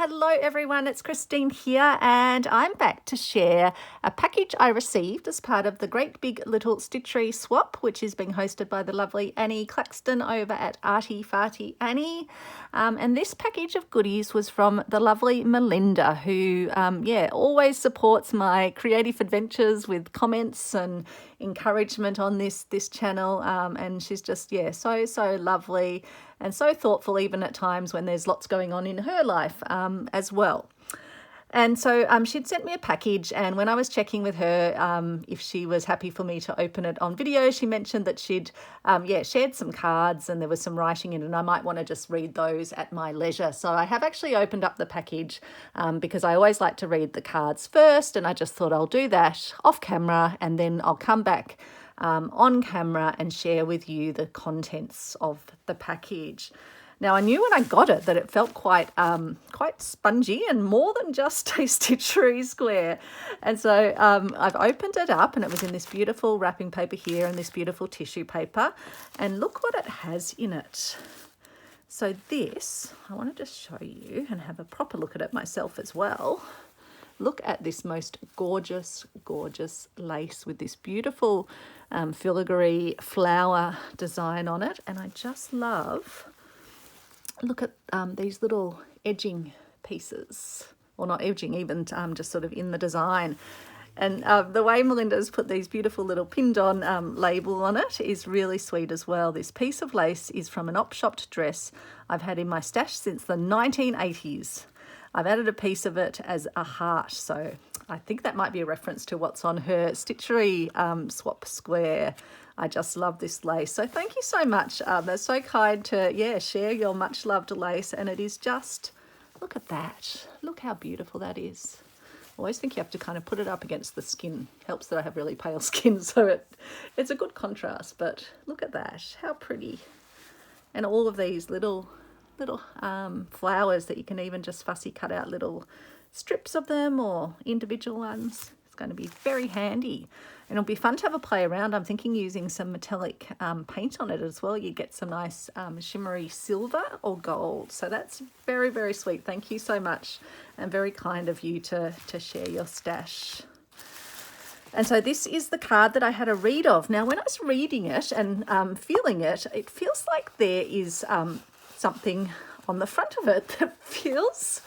Hello everyone, it's Christine here and I'm back to share a package I received as part of the Great Big Little Stitchery Swap, which is being hosted by the lovely Annie Claxton over at Arty Farty Annie. And this package of goodies was from the lovely Melinda, who always supports my creative adventures with comments and encouragement on this channel. And she's just, so lovely and so thoughtful, even at times when there's lots going on in her life as well. And so she'd sent me a package, and when I was checking with her if she was happy for me to open it on video, she mentioned that she'd shared some cards and there was some writing in it, and I might want to just read those at my leisure. So I have actually opened up the package because I always like to read the cards first, and I just thought I'll do that off camera and then I'll come back on camera and share with you the contents of the package. Now, I knew when I got it that it felt quite spongy and more than just a Stitchery square. And so I've opened it up, and it was in this beautiful wrapping paper here and this beautiful tissue paper. And look what it has in it. So this, I want to just show you and have a proper look at it myself as well. Look at this most gorgeous, gorgeous lace with this beautiful filigree flower design on it. And I just love... look at these little edging pieces, or not edging, even just sort of in the design. And the way Melinda's put these beautiful little pinned on label on it is really sweet as well. This piece of lace is from an op-shopped dress I've had in my stash since the 1980s. I've added a piece of it as a heart, so I think that might be a reference to what's on her Stitchery swap square. I just love this lace. So thank you so much. That's so kind to, share your much loved lace. And it is just, look at that. Look how beautiful that is. I always think you have to kind of put it up against the skin. Helps that I have really pale skin, so it's a good contrast. But look at that, how pretty. And all of these little flowers that you can even just fussy cut out little strips of them or individual ones. It's going to be very handy. And it'll be fun to have a play around. I'm thinking using some metallic paint on it as well. You get some nice shimmery silver or gold. So that's very, very sweet. Thank you so much. And very kind of you to share your stash. And so this is the card that I had a read of. Now, when I was reading it and feeling it, it feels like there is something on the front of it that feels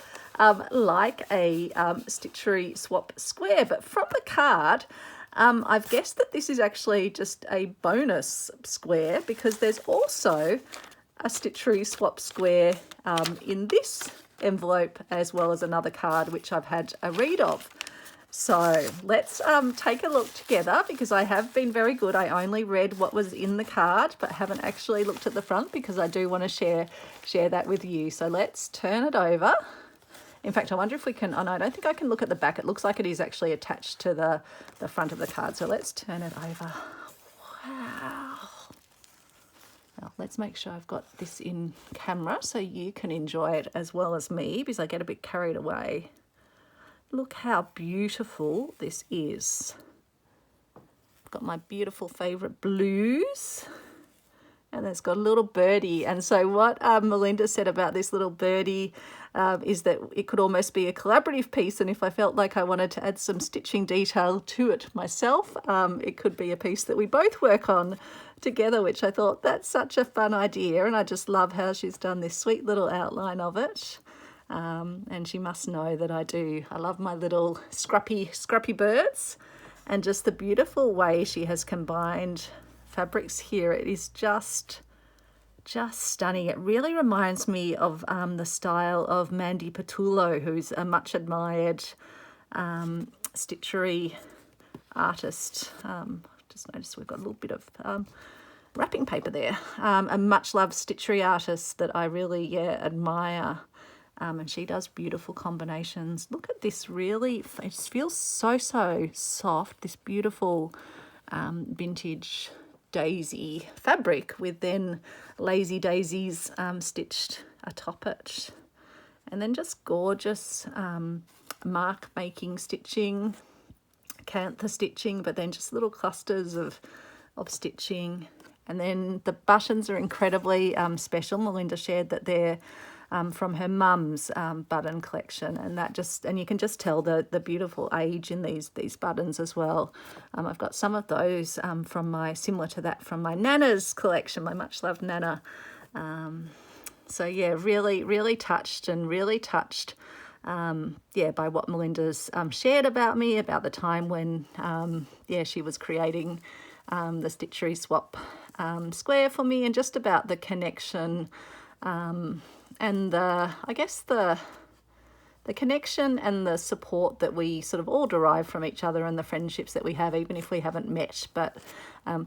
like a Stitchery swap square. But from the card... I've guessed that this is actually just a bonus square, because there's also a Stitchery swap square in this envelope, as well as another card which I've had a read of. So let's take a look together, because I have been very good. I only read what was in the card but haven't actually looked at the front, because I do want to share that with you. So let's turn it over. In fact, I wonder if we can, oh no, I don't think I can look at the back. It looks like it is actually attached to the front of the card. So let's turn it over. Wow. Now, let's make sure I've got this in camera so you can enjoy it as well as me, because I get a bit carried away. Look how beautiful this is. I've got my beautiful favourite blues. And it's got a little birdie. And so what Melinda said about this little birdie is that it could almost be a collaborative piece. And if I felt like I wanted to add some stitching detail to it myself, it could be a piece that we both work on together, which I thought, that's such a fun idea. And I just love how she's done this sweet little outline of it. And she must know that I do. I love my little scruppy birds, and just the beautiful way she has combined fabrics here. It is just stunning. It really reminds me of the style of Mandy Patullo, who's a much admired Stitchery artist. Just noticed we've got a little bit of wrapping paper there. A much loved Stitchery artist that I really admire. And she does beautiful combinations. Look at this, really, it feels so soft, this beautiful vintage daisy fabric with then lazy daisies stitched atop it, and then just gorgeous mark making stitching, cantha stitching, but then just little clusters of stitching. And then the buttons are incredibly special. Melinda shared that they're from her mum's button collection, and you can just tell the beautiful age in these buttons as well. I've got some of those similar to that from my Nana's collection, my much loved Nana. So yeah, really touched by what Melinda's shared about me, about the time when she was creating the Stitchery swap square for me, and just about the connection and the connection and the support that we sort of all derive from each other, and the friendships that we have, even if we haven't met. But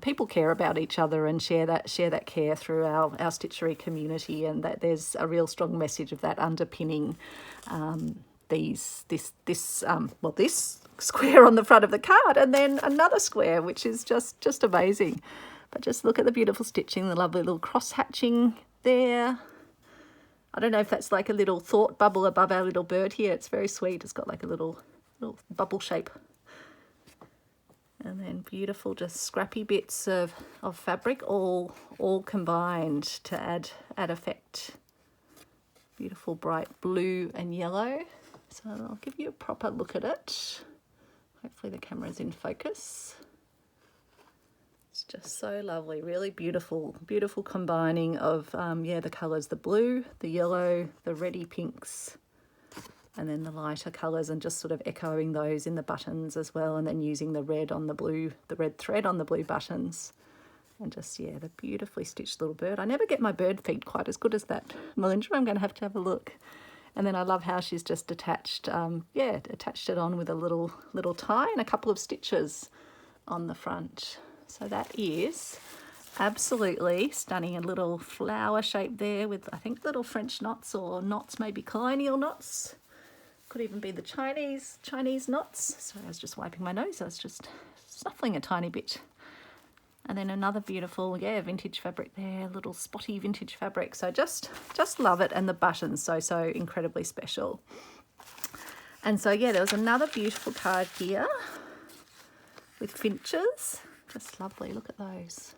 people care about each other and share that care through our Stitchery community, and that there's a real strong message of that underpinning this square on the front of the card, and then another square, which is just amazing. But just look at the beautiful stitching, the lovely little cross hatching there. I don't know if that's like a little thought bubble above our little bird here. It's very sweet. It's got like a little bubble shape. And then beautiful, just scrappy bits of fabric, all combined to add effect. Beautiful bright blue and yellow. So I'll give you a proper look at it. Hopefully the camera's in focus. It's just so lovely, really beautiful combining of the colours, the blue, the yellow, the reddy pinks, and then the lighter colours, and just sort of echoing those in the buttons as well, and then using the red on the blue, the red thread on the blue buttons. And just, yeah, the beautifully stitched little bird. I never get my bird feet quite as good as that, Melinda. I'm going to have a look. And then I love how she's just attached it on with a little tie and a couple of stitches on the front. So that is absolutely stunning. A little flower shape there with, I think, little French knots, or knots, maybe colonial knots. Could even be the Chinese knots. Sorry, I was just wiping my nose. I was just snuffling a tiny bit. And then another beautiful, vintage fabric there, little spotty vintage fabric. So just love it. And the buttons, so incredibly special. And so, yeah, there was another beautiful card here with finches. Just lovely. Look at those.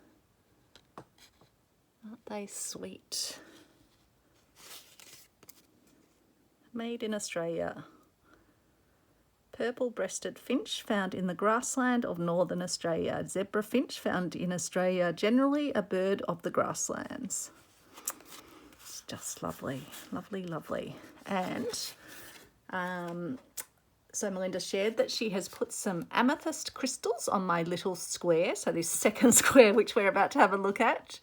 Aren't they sweet? Made in Australia. Purple-breasted finch found in the grassland of northern Australia. Zebra finch found in Australia, generally a bird of the grasslands. It's just lovely, lovely, lovely. And so Melinda shared that she has put some amethyst crystals on my little square. So this second square, which we're about to have a look at.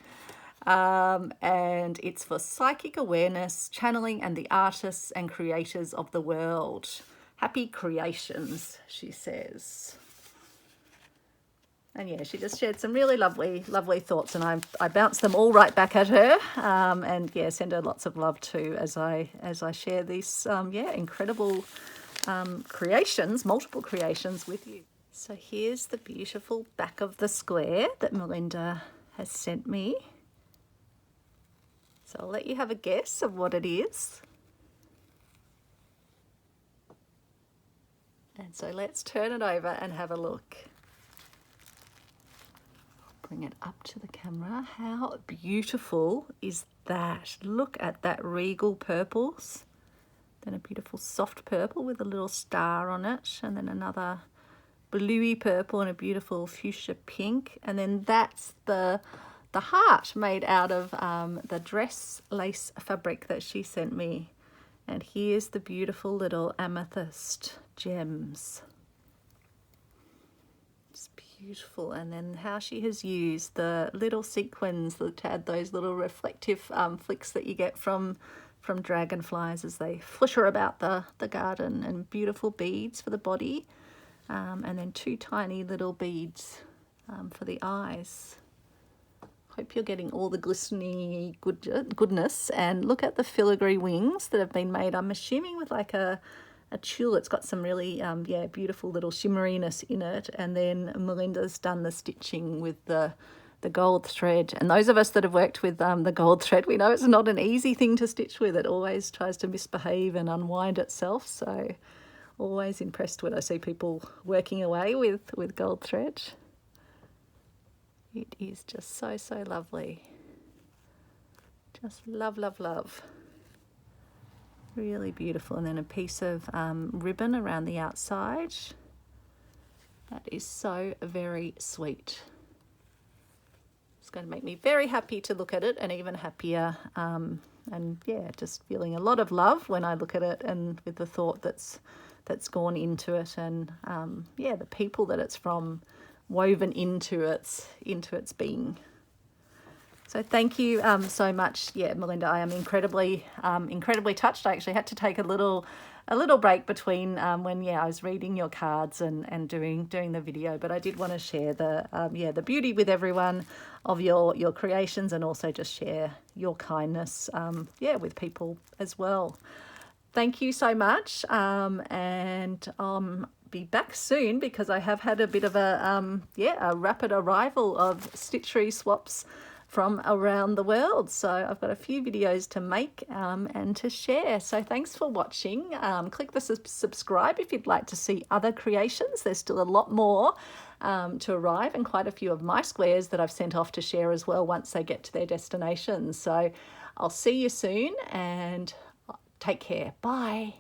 And it's for psychic awareness, channeling, and the artists and creators of the world. Happy creations, she says. And yeah, she just shared some really lovely thoughts, and I bounced them all right back at her. And yeah, send her lots of love too as I share these incredible creations, multiple creations with you. So here's the beautiful back of the square that Melinda has sent me. So I'll let you have a guess of what it is. And so let's turn it over and have a look. Bring it up to the camera. How beautiful is that? Look at that regal purples. Then a beautiful soft purple with a little star on it. And then another bluey purple and a beautiful fuchsia pink. And then that's the heart made out of the dress lace fabric that she sent me. And here's the beautiful little amethyst gems. It's beautiful. And then how she has used the little sequins to add those little reflective flicks that you get from dragonflies as they flitter about the garden, and beautiful beads for the body, and then two tiny little beads for the eyes. Hope you're getting all the glistening goodness. And look at the filigree wings that have been made, I'm assuming with like a tulle. It's got some really beautiful little shimmeriness in it. And then Melinda's done the stitching with the gold thread. And those of us that have worked with the gold thread, we know it's not an easy thing to stitch with. It always tries to misbehave and unwind itself. So always impressed when I see people working away with gold thread. It is just so lovely. Just love, love, love. Really beautiful. And then a piece of ribbon around the outside. That is so very sweet. It's going to make me very happy to look at it, and even happier. And yeah, just feeling a lot of love when I look at it, and with the thought that's gone into it, and yeah, the people that it's from woven into its being. So thank you so much. Yeah, Melinda, I am incredibly touched. I actually had to take a little break between when I was reading your cards and doing the video, but I did want to share the beauty with everyone of your creations, and also just share your kindness with people as well. Thank you so much, and be back soon, because I have had a bit of a rapid arrival of Stitchery swaps from around the world. So I've got a few videos to make and to share. So thanks for watching. Click the subscribe if you'd like to see other creations. There's still a lot more to arrive, and quite a few of my squares that I've sent off to share as well once they get to their destinations. So I'll see you soon, and take care. Bye.